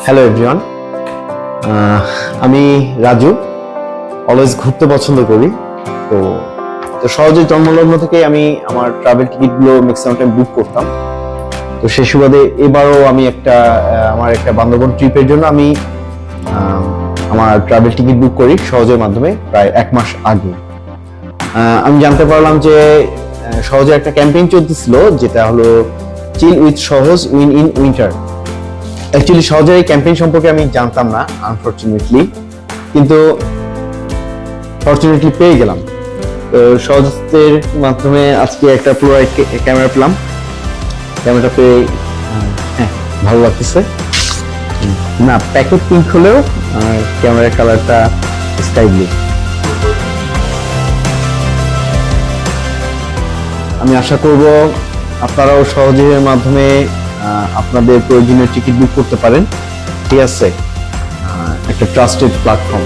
Hello everyone, আমি Raju. Always ঘুরতে পছন্দ করি। তো তো সহজে জন্মলগ্ন থেকে আমি আমার ট্রাভেল টিকিটগুলো ম্যাক্সিমাম টাইম বুক করতাম। তো সে সুবাদে এবারও আমি আমার একটা বান্দরবন ট্রিপের জন্য আমি আমার ট্রাভেল টিকিট বুক করি সহজের মাধ্যমে প্রায় 1 মাস আগে। আমি জানতে পারলাম যে সহজে একটা ক্যাম্পেইন চলতেছিল, যেটা হলো চিল উইথ সহজ উইন ইন উইন্টার। অ্যাকচুয়ালি সহজে এই ক্যাম্পেইন সম্পর্কে আমি জানতাম না, আনফরচুনেটলি, কিন্তু ফরচুনেটলি পেয়ে গেলাম। তো সহজের মাধ্যমে আজকে একটা পুরো ক্যামেরা পেলাম। ক্যামেরাটা পেয়ে হ্যাঁ ভালো লাগতেছে। না, প্যাকেট পিঙ্ক হলেও ক্যামেরার কালারটা স্কাই ব্লু। আমি আশা করব আপনারাও সহজের মাধ্যমে আপনাদের প্রয়োজনীয় টিকিট বুক করতে পারেন। ঠিক আছে, একটা ট্রাস্টেড প্ল্যাটফর্ম।